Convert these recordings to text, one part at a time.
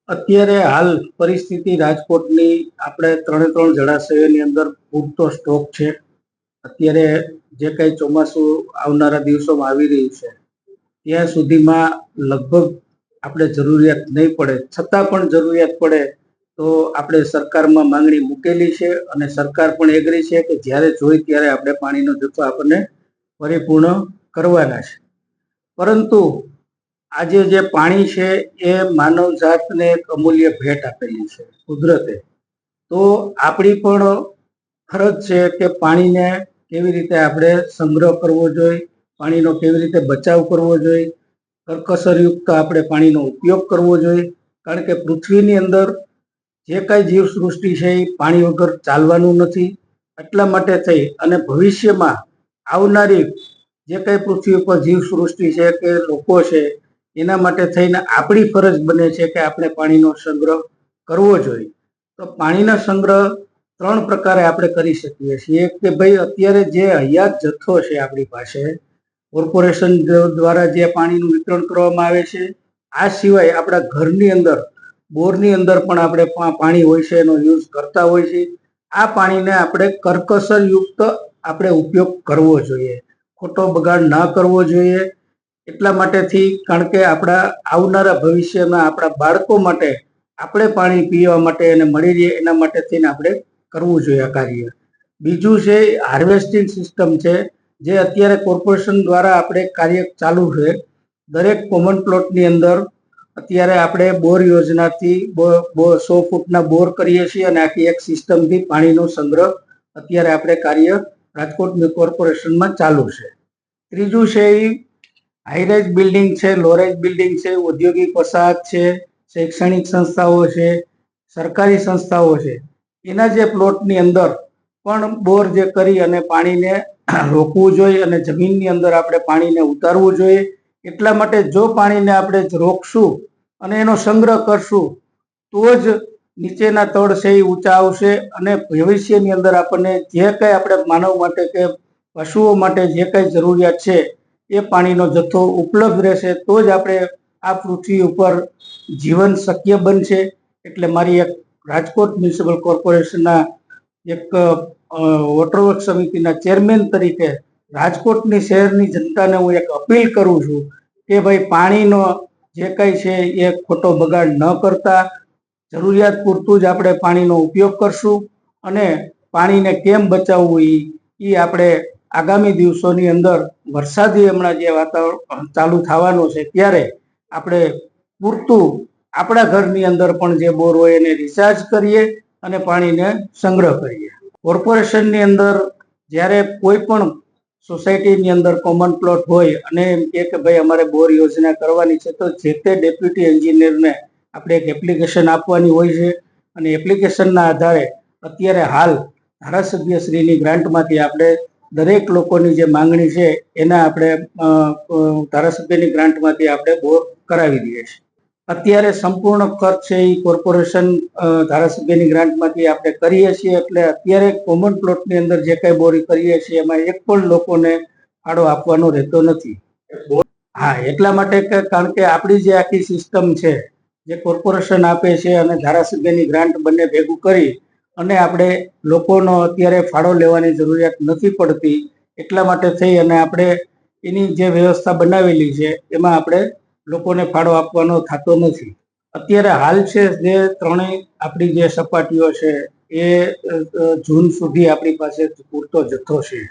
અત્યારે હાલ પરિસ્થિતિ રાજકોટની આપણે 3 જળાશયોની અંદર પૂરતો સ્ટોક છે. અત્યારે જે કંઈ ચોમાસું આવનારા દિવસોમાં આવી રહ્યું છે ત્યાં સુધીમાં લગભગ આપણે જરૂરિયાત નહીં પડે, છતાં પણ જરૂરિયાત પડે તો આપણે સરકારમાં માંગણી મૂકેલી છે અને સરકાર પણ એગ્રી છે કે જ્યારે જોઈ ત્યારે આપણે પાણીનો જથ્થો આપણને પરિપૂર્ણ કરવાના છે. પરંતુ આજે જે પાણી છે એ માનવ જાતને એક અમૂલ્ય ભેટ આપેલી છે કુદરતે. તો આપણી પણ ફરજ છે કે પાણીને કેવી રીતે આપણે સંગ્રહ કરવો જોઈએ, પાણીનો કેવી રીતે બચાવ કરવો જોઈએ, કરકસરયુક્ત આપણે પાણીનો ઉપયોગ કરવો જોઈએ. કારણ કે પૃથ્વીની અંદર જે કાંઈ જીવસૃષ્ટિ છે એ પાણી વગર ચાલવાનું નથી. એટલા માટે થઈ અને ભવિષ્યમાં આવનારી જે કંઈ પૃથ્વી ઉપર જીવસૃષ્ટિ છે કે લોકો છે એના માટે થઈને આપણી ફરજ બને છે કે આપણે પાણીનો સંગ્રહ કરવો જોઈએ. તો પાણીનો સંગ્રહ 3 પ્રકારે આપણે કરી શકીએ છીએ. કે ભાઈ અત્યારે જે હયાત જથ્થો છે આપણી પાસે, કોર્પોરેશન દ્વારા જે પાણીનું વિતરણ કરવામાં આવે છે, આ સિવાય આપણા ઘરની અંદર બોરની અંદર પણ આપણે પાણી હોય છે એનો યુઝ કરતા હોય છે. આ પાણીને આપણે કરકસરયુક્ત આપણે ઉપયોગ કરવો જોઈએ, ખોટો બગાડ ના કરવો જોઈએ. એટલા માટેથી કારણ કે આપણા આવનારા ભવિષ્યમાં આપણા બાળકો માટે આપણે પાણી પીવા માટે એને મળી રહે એના માટે થઈને આપણે કરવું જોઈએ આ કાર્ય. બીજું છે હાર્વેસ્ટિંગ સિસ્ટમ છે, જે અત્યારે કોર્પોરેશન દ્વારા આપણે કાર્ય ચાલુ છે. દરેક કોમન પ્લોટની અંદર અત્યારે આપણે બોર યોજનાથી 100 ફૂટના બોર કરીએ છીએ અને આખી એક સિસ્ટમથી પાણીનો સંગ્રહ અત્યારે આપણે કાર્ય રાજકોટ કોર્પોરેશનમાં ચાલુ છે. ત્રીજું છે એ હાઈરાઇઝ બિલ્ડિંગ છે, લોરાઇઝ બિલ્ડિંગ છે, ઔદ્યોગિક વસાહત છે, શૈક્ષણિક સંસ્થાઓ છે, સરકારી સંસ્થાઓ છે, એના જે પ્લોટની અંદર પણ બોર જે કરી અને પાણીને રોકવું જોઈએ અને જમીનની અંદર આપણે પાણીને ઉતારવું જોઈએ. એટલા માટે જો પાણીને આપણે રોકશું અને એનો સંગ્રહ કરશું તો જ નીચેના તળ છે એ ઊંચા આવશે અને ભવિષ્યની અંદર આપણને જે કંઈ આપણે માનવ માટે કે પશુઓ માટે જે કંઈ જરૂરિયાત છે એ પાણીનો જથ્થો ઉપલબ્ધ રહેશે તો જ આપણે આ પૃથ્વી ઉપર જીવન શક્ય બનશે. એટલે મારી એક રાજકોટ મ્યુનિસિપલ કોર્પોરેશનના એક વોટરવર્ક સમિતિના ચેરમેન તરીકે રાજકોટની શહેરની જનતાને હું એક અપીલ કરું છું કે ભાઈ પાણીનો જે કંઈ છે એ ખોટો બગાડ ન કરતા જરૂરિયાત પૂરતું જ આપણે પાણીનો ઉપયોગ કરશું અને પાણીને કેમ બચાવવું એ આપણે આગામી દિવસોની અંદર વરસાદી હમણાં જે વાતાવરણ ચાલુ થવાનું છે ત્યારે આપણે પૂરતું આપણા ઘરની અંદર પણ જે બોર હોય એને રિચાર્જ કરીએ અને પાણીને સંગ્રહ કરીએ. કોર્પોરેશનની અંદર જ્યારે કોઈ પણ સોસાયટીની અંદર કોમન પ્લોટ હોય અને એમ કે ભાઈ અમારે બોર યોજના કરવાની છે તો જે તે ડેપ્યુટી એન્જિનિયરને આપણે એક એપ્લિકેશન આપવાની હોય છે અને એપ્લિકેશનના આધારે અત્યારે હાલ ધારાસભ્યશ્રીની ગ્રાન્ટમાંથી આપણે દરેક લોકોની જે માંગણી છે એના આપણે ધારાસભ્યની ગ્રાન્ટમાંથી આપણે બોર કરાવી દઈએ છીએ. અત્યારે સંપૂર્ણ ખર્ચ છે એ કોર્પોરેશન ધારાસભ્યની ગ્રાન્ટમાંથી આપણે કરીએ છીએ. એટલે અત્યારે કોમન પ્લોટની અંદર જે કંઈ બોરી કરીએ છીએ એમાં એક પણ લોકોને ફાળો આપવાનો રહેતો નથી. હા, એટલા માટે કે કારણ કે આપણી જે આખી સિસ્ટમ છે જે કોર્પોરેશન આપે છે અને ધારાસભ્યની ગ્રાન્ટ બંને ભેગું કરી અને આપણે લોકોનો અત્યારે ફાળો લેવાની જરૂરિયાત નથી પડતી. એટલા માટે થઈ અને આપણે એની જે વ્યવસ્થા બનાવેલી છે એમાં આપણે લોકોને ફાળો આપવાનો થતો નથી. અત્યારે હાલ છે જે ત્રણેય આપણી જે સપાટીઓ છે એ જૂન સુધી આપણી પાસે પૂરતો જથ્થો છે.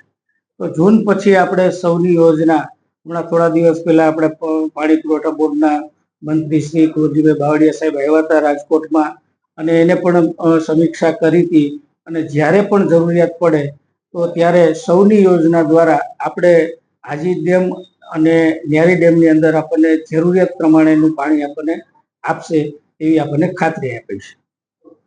તો જૂન પછી આપણે સૌની યોજના, હમણાં થોડા દિવસ પહેલા આપણે પાણી પુરવઠા બોર્ડના મંત્રી શ્રી કુંવરજીભાઈ બાવળિયા સાહેબ આવ્યા હતા રાજકોટમાં અને એને પણ સમીક્ષા કરી હતી. અને જ્યારે પણ જરૂરિયાત પડે તો ત્યારે સૌની યોજના દ્વારા આપણે હાજી ડેમ અને ન્યારી ડેમની અંદર આપણને જરૂરિયાત પ્રમાણેનું પાણી આપણને આપશે એવી આપણને ખાતરી આપી છે.